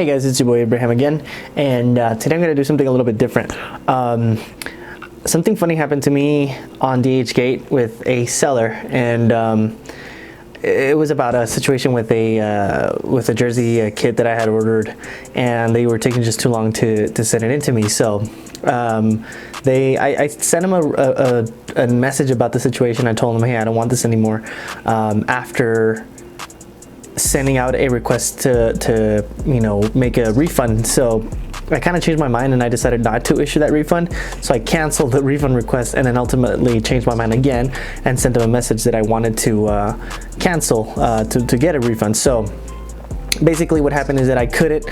Hey guys, it's your boy Abraham again, and today I'm going to do something a little bit different. Something funny happened to me on DHgate with a seller, and it was about a situation with a jersey kit that I had ordered, and they were taking just too long to send it in to me. So I sent them a message about the situation. I told them, hey, I don't want this anymore. After sending out a request to make a refund. So I kind of changed my mind and I decided not to issue that refund. So I canceled the refund request and then ultimately changed my mind again and sent them a message that I wanted to cancel to get a refund. So basically what happened is that I couldn't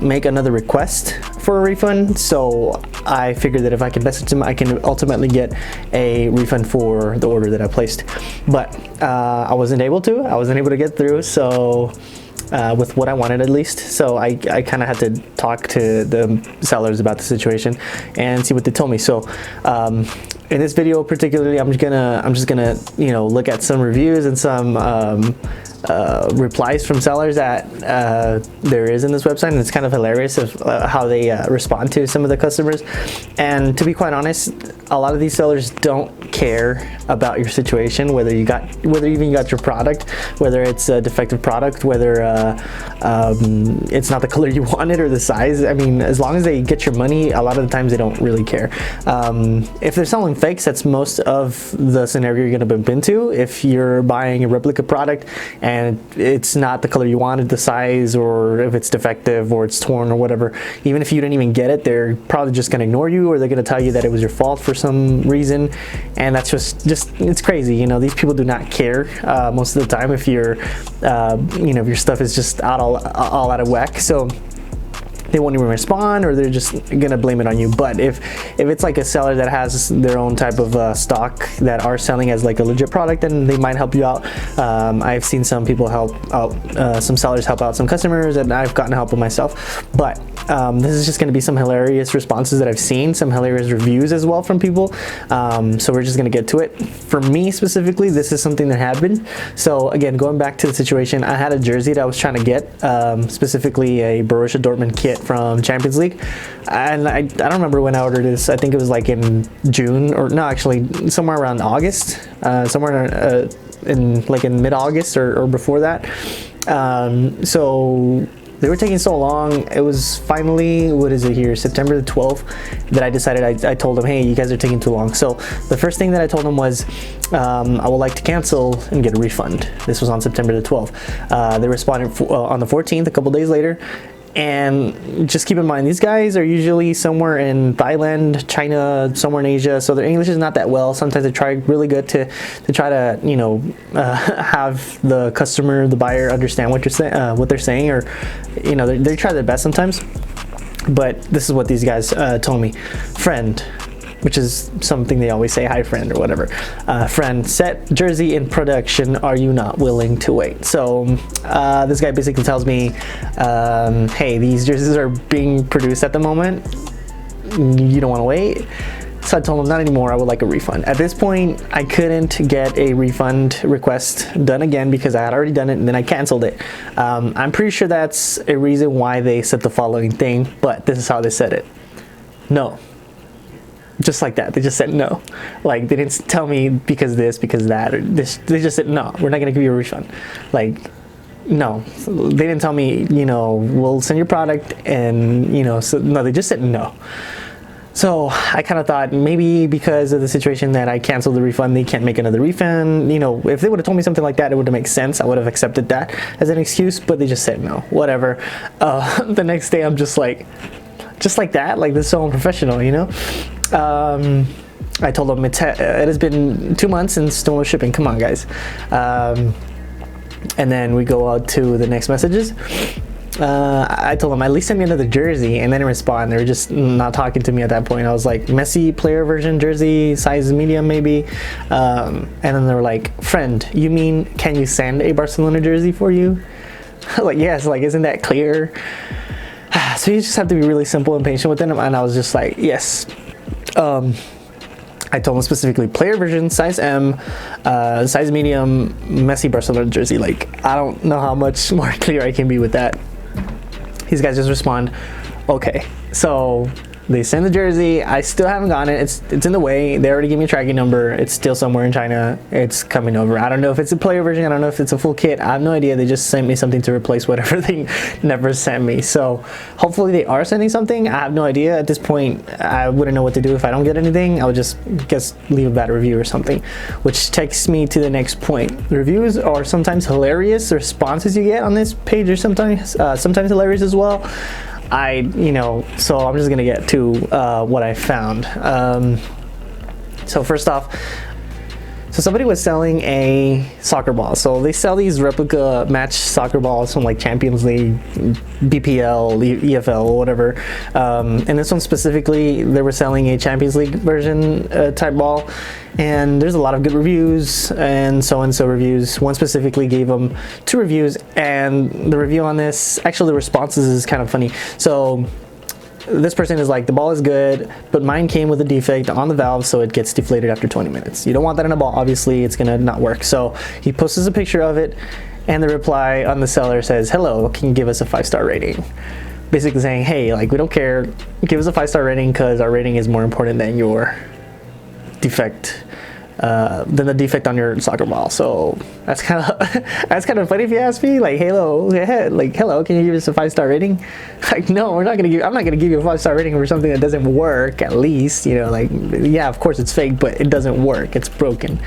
make another request for a refund, so I figured that if I can message them, I can ultimately get a refund for the order that I placed. But I wasn't able to get through, so with what I wanted at least. So I kind of had to talk to the sellers about the situation and see what they told me. So in this video particularly, I'm just gonna look at some reviews and some replies from sellers that there is in this website, and it's kind of hilarious of how they respond to some of the customers. And to be quite honest, a lot of these sellers don't care about your situation, whether you even got your product, whether it's a defective product, whether it's not the color you wanted or the size. I mean, as long as they get your money, a lot of the times they don't really care. If they're selling fakes, that's most of the scenario you're going to bump into. If you're buying a replica product and it's not the color you wanted, the size, or if it's defective or it's torn or whatever, even if you didn't even get it, they're probably just going to ignore you, or they're going to tell you that it was your fault for some reason. And that's just it's crazy. These people do not care most of the time if if your stuff is just all out of whack. So they won't even respond, or they're just gonna blame it on you. But if it's like a seller that has their own type of stock that are selling as like a legit product, then they might help you out. I've seen some people help out, some sellers help out some customers, and I've gotten help with myself. But this is just gonna be some hilarious responses that I've seen, some hilarious reviews as well from people. So we're just gonna get to it. For me specifically, this is something that happened. So again, going back to the situation, I had a jersey that I was trying to get, specifically a Borussia Dortmund kit from Champions League, and I don't remember when I ordered this. I think it was like in June, or no, actually somewhere around August, somewhere in mid-August or before that. So they were taking so long. It was finally, what is it here, September the 12th, that I decided, I told them, hey, you guys are taking too long. So the first thing that I told them was, I would like to cancel and get a refund. This was on September the 12th. They responded on the 14th, a couple days later. And just keep in mind, these guys are usually somewhere in Thailand, China, somewhere in Asia, so their English is not that well. Sometimes they try really good to try to have the customer, the buyer, understand what they're saying, or they try their best sometimes. But this is what these guys told me. Friend, which is something they always say, hi friend or whatever. Friend, set jersey in production, are you not willing to wait? So this guy basically tells me, hey, these jerseys are being produced at the moment, you don't want to wait? So I told him, not anymore, I would like a refund. At this point, I couldn't get a refund request done again because I had already done it and then I canceled it. I'm pretty sure that's a reason why they said the following thing, but this is how they said it. No. Just like that, they just said no. Like, they didn't tell me because this, because that, or this. They just said no, we're not gonna give you a refund. Like, no, they didn't tell me, we'll send your product, and so no, they just said no. So I kind of thought maybe because of the situation that I canceled the refund, they can't make another refund. If they would have told me something like that, it would have made sense. I would have accepted that as an excuse, but they just said no, whatever. The next day I'm just like that, like, this is so unprofessional, I told them it has been 2 months and still no shipping. Come on, guys. And then we go out to the next messages. I told them, at least send me another jersey, and then respond. They were just not talking to me at that point. I was like, Messi player version jersey, size medium maybe. And then they were like, friend, you mean can you send a Barcelona jersey for you? Like, yes, like, isn't that clear? So you just have to be really simple and patient with them. And I was just like, yes. I told them specifically player version, size M, size medium, Messi Barcelona jersey. Like, I don't know how much more clear I can be with that. these guys just respond, okay. So they send the jersey. I still haven't gotten it. It's in the way. They already gave me a tracking number. It's still somewhere in China. It's coming over. I don't know if it's a player version. I don't know if it's a full kit. I have no idea. They just sent me something to replace whatever they never sent me. So hopefully they are sending something. I have no idea. At this point, I wouldn't know what to do if I don't get anything. I would just leave a bad review or something, which takes me to the next point. The reviews are sometimes hilarious. The responses you get on this page are sometimes hilarious as well. So I'm just gonna get to what I found. So first off, so somebody was selling a soccer ball. So they sell these replica match soccer balls from like Champions League, BPL, EFL, or whatever. And this one specifically, they were selling a Champions League version type ball. And there's a lot of good reviews and so reviews. One specifically gave them 2 reviews, and the review on this, actually the responses is kind of funny. So this person is like, the ball is good, but mine came with a defect on the valve, so it gets deflated after 20 minutes. You don't want that in a ball, obviously it's gonna not work. So he posts a picture of it, and the reply on the seller says, hello, can you give us a 5-star rating? Basically saying, hey, like, we don't care, give us a 5-star rating because our rating is more important than your defect, than the defect on your soccer ball. So that's kind of funny if you ask me. Like, hello, can you give us a 5-star rating? Like, no, I'm not gonna give you a 5-star rating for something that doesn't work. At least, like, yeah, of course it's fake, but it doesn't work. It's broken.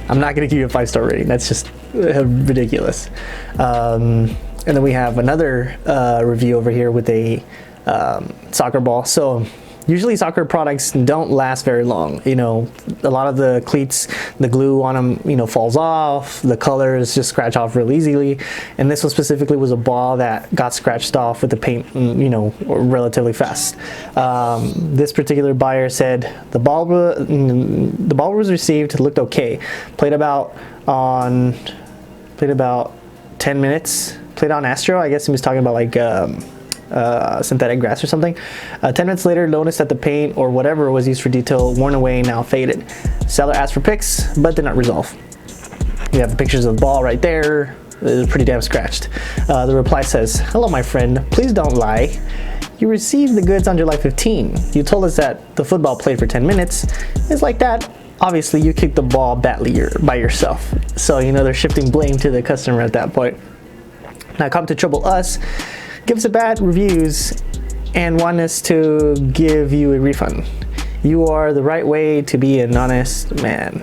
I'm not gonna give you a 5-star rating. That's just ridiculous. And then we have another review over here with a soccer ball. So usually soccer products don't last very long. A lot of the cleats, the glue on them, falls off. The colors just scratch off real easily. And this one specifically was a ball that got scratched off with the paint, relatively fast. This particular buyer said the ball was received, it looked okay. Played about 10 minutes. Played on Astro. I guess he was talking about like synthetic grass or something. 10 minutes later, noticed that the paint or whatever was used for detail worn away and now faded. Seller asked for pics, but did not resolve. You have the pictures of the ball right there. It's pretty damn scratched. The reply says, hello my friend, please don't lie. You received the goods on July 15. You told us that the football played for 10 minutes. It's like that. Obviously you kicked the ball badly by yourself. So they're shifting blame to the customer at that point. Now come to trouble us, give us a bad reviews, and want us to give you a refund. You are the right way to be an honest man.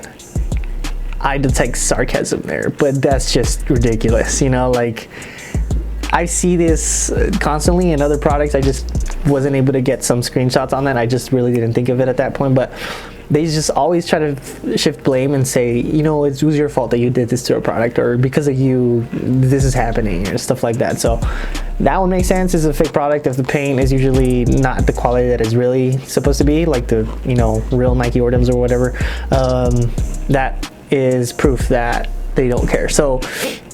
I detect sarcasm there, but that's just ridiculous. Like, I see this constantly in other products. I just wasn't able to get some screenshots on that. I just really didn't think of it at that point, but they just always try to shift blame and say, it was your fault that you did this to a product, or because of you, this is happening, or stuff like that. So that one makes sense. It's a fake product if the paint is usually not the quality that it's really supposed to be, like the, real Nike Ordums or whatever. That is proof that they don't care. So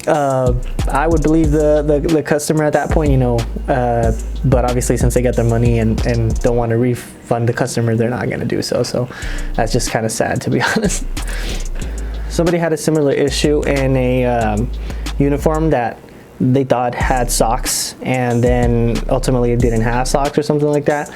I would believe the customer at that point, but obviously since they got their money and don't want to refund the customer, they're not going to do so. So that's just kind of sad, to be honest. Somebody had a similar issue in a uniform that they thought had socks, and then ultimately it didn't have socks or something like that.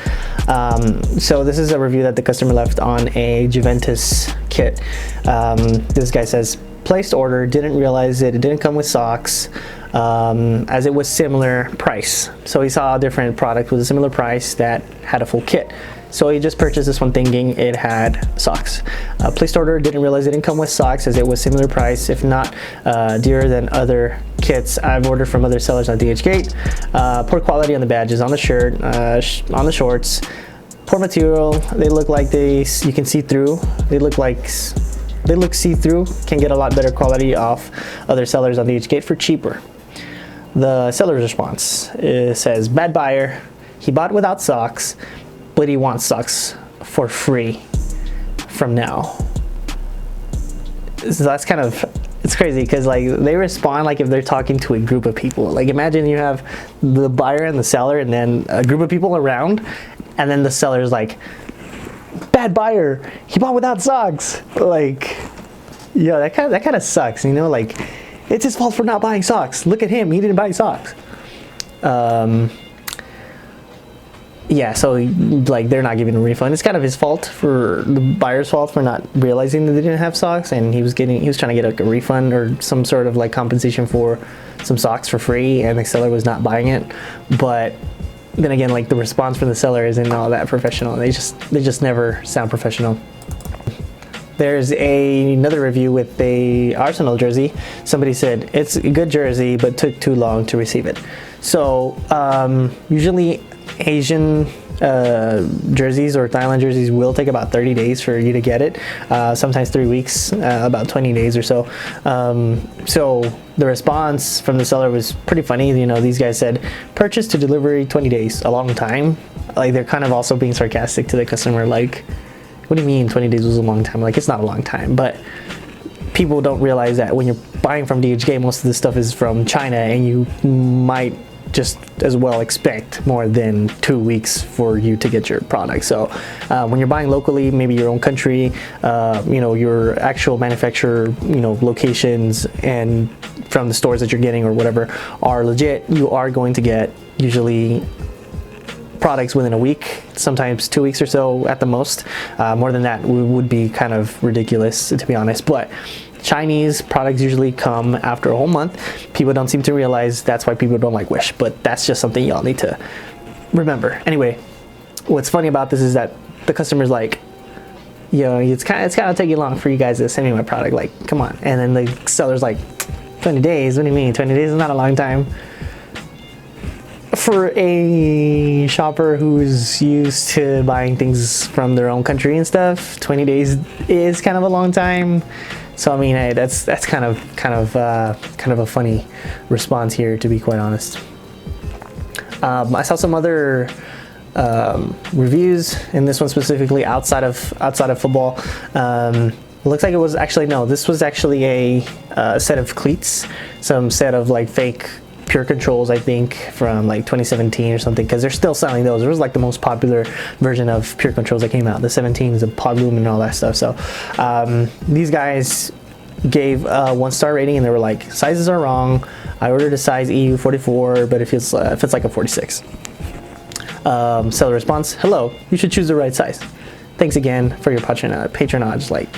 So this is a review that the customer left on a Juventus kit. This guy says, placed order, didn't realize it didn't come with socks, as it was similar price. So he saw a different product with a similar price that had a full kit. So he just purchased this one thinking it had socks. Placed order, didn't realize it didn't come with socks as it was similar price, if not dearer than other kits I've ordered from other sellers on DHgate. Poor quality on the badges, on the shirt, on the shorts. Poor material, they look like you can see through. They look see-through. Can get a lot better quality off other sellers on DHgate for cheaper. The seller's response says, bad buyer. He bought without socks, but he wants socks for free from now. So that's kind of, it's crazy because like they respond like if they're talking to a group of people. Like imagine you have the buyer and the seller and then a group of people around, and then the seller's like, bad buyer, he bought without socks. Like, yeah, that kind of sucks, like it's his fault for not buying socks. Look at him, he didn't buy socks. yeah, so like they're not giving a refund. It's kind of his fault, for the buyer's fault, for not realizing that they didn't have socks, and he was trying to get like a refund or some sort of like compensation for some socks for free, and the seller was not buying it. But then again, like the response from the seller isn't all that professional. They just never sound professional. There's another review with a Arsenal jersey. Somebody said it's a good jersey but took too long to receive it. So usually Asian jerseys or Thailand jerseys will take about 30 days for you to get it, sometimes 3 weeks, about 20 days or so. So the response from the seller was pretty funny. You know, these guys said purchase to delivery 20 days, a long time. Like they're kind of also being sarcastic to the customer, like, what do you mean 20 days was a long time? Like, it's not a long time. But people don't realize that when you're buying from DHgate, most of the stuff is from China, and you might just as well expect more than 2 weeks for you to get your product. So when you're buying locally, maybe your own country, you know, your actual manufacturer, you know, locations and from the stores that you're getting or whatever are legit, you are going to get usually products within a week, sometimes 2 weeks or so at the most. More than that would be kind of ridiculous, to be honest. But Chinese products usually come after a whole month. People don't seem to realize that's why people don't like Wish, but that's just something y'all need to remember. Anyway, what's funny about this is that the customer's like, yo, it's kind of taking long for you guys to send me my product, like, come on. And then the seller's like, 20 days? What do you mean? 20 days is not a long time. For a shopper who's used to buying things from their own country and stuff, 20 days is kind of a long time. So I mean, hey, that's kind of a funny response here, to be quite honest. I saw some other reviews, and this one specifically outside of football. Looks like it was actually, no, this was actually a set of cleats, some set of like fake Pure Controls, I think, from like 2017 or something, because they're still selling those. It was like the most popular version of Pure Controls that came out, the 17s, the pod loom and all that stuff. So these guys gave a 1-star rating, and they were like, sizes are wrong. I ordered a size EU 44, but it fits like a 46. Seller response: hello, you should choose the right size. Thanks again for your patronage. Like,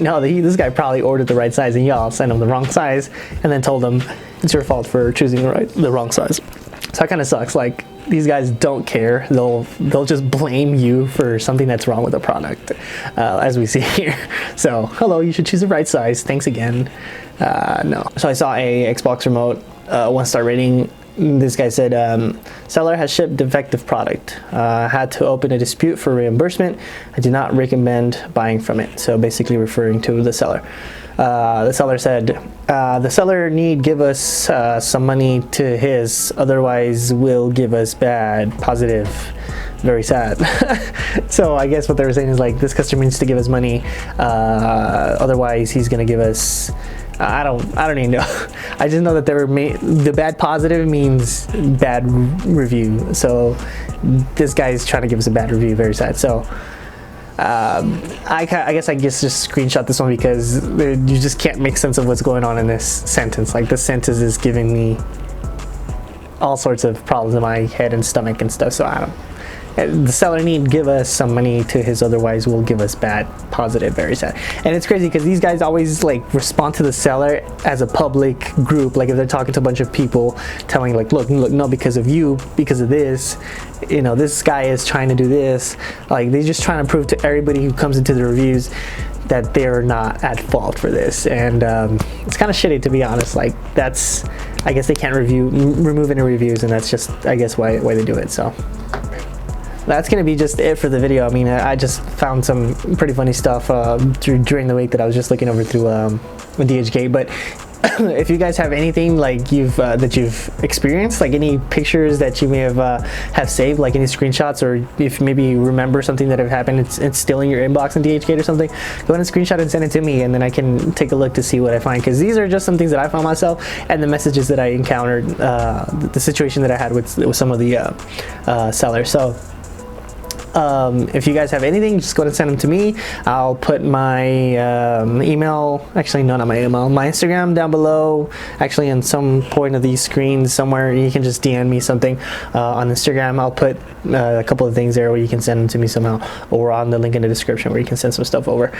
no, this guy probably ordered the right size, and y'all sent him the wrong size, and then told him it's your fault for choosing the wrong size. So that kind of sucks. Like, these guys don't care. They'll just blame you for something that's wrong with the product, as we see here. So, hello, you should choose the right size. Thanks again. No. So I saw a Xbox remote, 1-star rating. This guy said, seller has shipped defective product. Had to open a dispute for reimbursement. I do not recommend buying from it. So basically referring to the seller. The seller said, the seller need give us some money to his, otherwise will give us bad, positive, very sad. So I guess what they were saying is like, this customer needs to give us money, otherwise he's gonna give us, I don't even know. I just know that the bad positive means bad review. So this guy is trying to give us a bad review, very sad. So I guess just screenshot this one because you just can't make sense of what's going on in this sentence. Like, this sentence is giving me all sorts of problems in my head and stomach and stuff. So I don't. The seller need give us some money to his, otherwise will give us bad, positive, very sad. And it's crazy because these guys always like respond to the seller as a public group. Like, if they're talking to a bunch of people, telling like, look, no, because of you, because of this, you know, this guy is trying to do this. Like, they're just trying to prove to everybody who comes into the reviews that they're not at fault for this. And it's kind of shitty, to be honest. Like, that's, I guess they can't remove any reviews, and that's just, I guess, why they do it. So that's gonna be just it for the video. I mean, I just found some pretty funny stuff during the week that I was just looking over through DHgate. But if you guys have anything like that you've experienced, like any pictures that you may have saved, like any screenshots, or if maybe you remember something that have happened, it's still in your inbox in DHgate or something, go ahead and screenshot and send it to me, and then I can take a look to see what I find, because these are just some things that I found myself, and the messages that I encountered, the situation that I had with some of the sellers. So If you guys have anything, just go ahead and send them to me. I'll put my email, actually no, not my email, my Instagram down below, actually in some point of these screens somewhere. You can just DM me something on Instagram. I'll put a couple of things there where you can send them to me somehow, or on the link in the description where you can send some stuff over.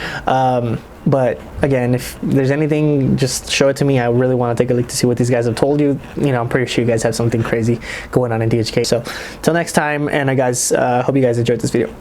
But again, if there's anything, just show it to me. I really want to take a look to see what these guys have told you. You know, I'm pretty sure you guys have something crazy going on in DHgate. So till next time, and guys, hope you guys enjoyed this video.